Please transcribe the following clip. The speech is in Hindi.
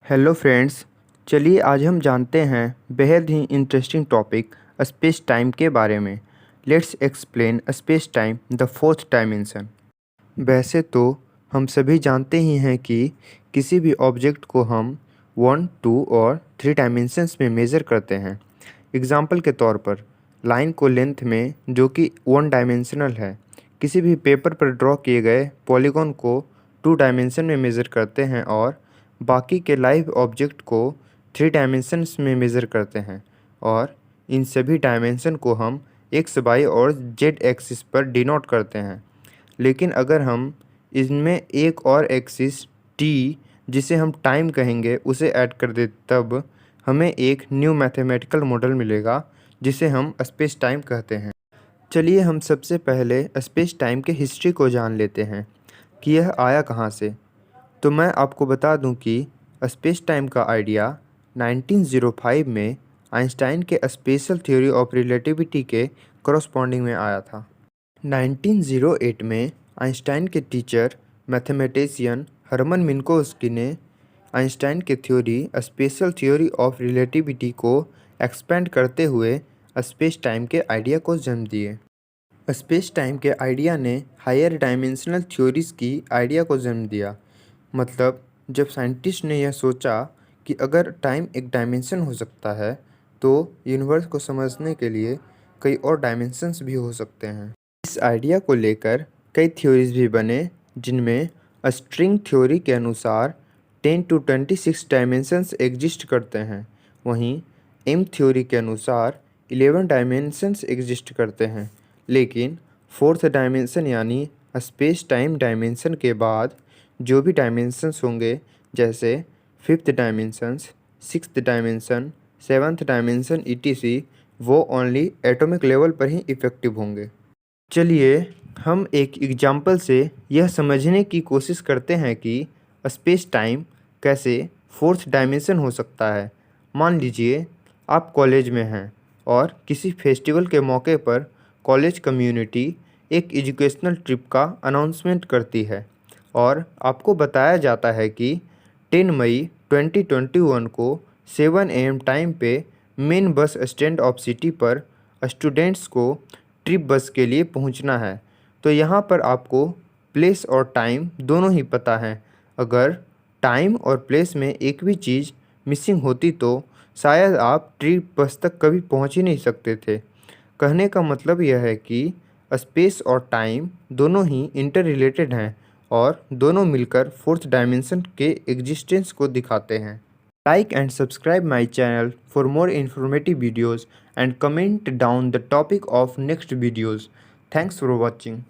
Hello friends. चलिए आज हम जानते हैं बेहद ही इंटरेस्टिंग टॉपिक स्पेस टाइम के बारे में। Let's explain space time the fourth dimension. वैसे तो हम सभी जानते ही हैं कि किसी भी ऑब्जेक्ट को हम 1, 2 और 3 डायमेंशंस में मेज़र करते हैं। एग्जाम्पल के तौर पर लाइन को लेंथ में जो कि 1 डायमेंशनल है, किसी भी पेपर पर ड्रॉ किए गए पॉलीगॉन को 2 डायमेंशन में मेज़र करते हैं और बाकी के लाइव ऑब्जेक्ट को 3 डायमेंशंस में मेज़र करते हैं और इन सभी डायमेंशन को हम एक्स वाई और जेड एक्सिस पर डिनोट करते हैं। लेकिन अगर हम इनमें एक और एक्सिस टी, जिसे हम टाइम कहेंगे, उसे ऐड कर दे तब हमें एक न्यू मैथमेटिकल मॉडल मिलेगा जिसे हम स्पेस टाइम कहते हैं। चलिए हम सबसे पहले स्पेस टाइम के हिस्ट्री को जान लेते हैं कि यह आया कहाँ से। तो मैं आपको बता दूं कि स्पेस टाइम का आइडिया 1905 में आइंस्टाइन के स्पेशल थ्योरी ऑफ रिलेटिविटी के करस्पॉन्डिंग में आया था। 1908 में आइंस्टाइन के टीचर मैथमेटिशियन हरमन मिन्कोव्स्की ने आइंस्टाइन के theory special theory of relativity को एक्सपेंड करते हुए स्पेस टाइम के आइडिया को जन्म दिए। स्पेस टाइम के आइडिया ने हायर डायमेंशनल थ्योरीज की आइडिया को जन्म दिया। मतलब जब साइंटिस्ट ने यह सोचा कि अगर टाइम एक डायमेंशन हो सकता है तो यूनिवर्स को समझने के लिए कई और डायमेंशंस भी हो सकते हैं। इस आइडिया को लेकर कई थ्योरीज भी बने, जिनमें स्ट्रिंग थ्योरी के अनुसार 10 to 26 डायमेंशंस एग्जिस्ट करते हैं। वहीं एम थ्योरी के अनुसार 11 डायमेंशंस एग्जिस्ट करते हैं। लेकिन फोर्थ डायमेंशन यानी स्पेस टाइम डायमेंशन के बाद जो भी डायमेंशंस होंगे, जैसे fifth dimensions, sixth dimension, seventh dimension etc, वो ओनली एटॉमिक लेवल पर ही इफ़ेक्टिव होंगे। चलिए हम एक एग्जाम्पल से यह समझने की कोशिश करते हैं कि स्पेस टाइम कैसे फोर्थ डायमेंशन हो सकता है। मान लीजिए आप कॉलेज में हैं और किसी फेस्टिवल के मौके पर कॉलेज कम्युनिटी एक एजुकेशनल ट्रिप का अनाउंसमेंट करती है और आपको बताया जाता है कि 10 मई 2021 को 7 AM टाइम पे main bus stand of city पर स्टूडेंट्स को ट्रिप बस के लिए पहुंचना है। तो यहाँ पर आपको प्लेस और टाइम दोनों ही पता है। अगर टाइम और प्लेस में एक भी चीज़ मिसिंग होती तो शायद आप ट्रिप बस तक कभी पहुंच ही नहीं सकते थे। कहने का मतलब यह है कि स्पेस और टाइम दोनों ही इंटर रिलेटेड हैं और दोनों मिलकर फोर्थ डायमेंशन के एग्जिस्टेंस को दिखाते हैं। Like and subscribe my channel for more informative videos and comment down the topic of next videos. Thanks for watching.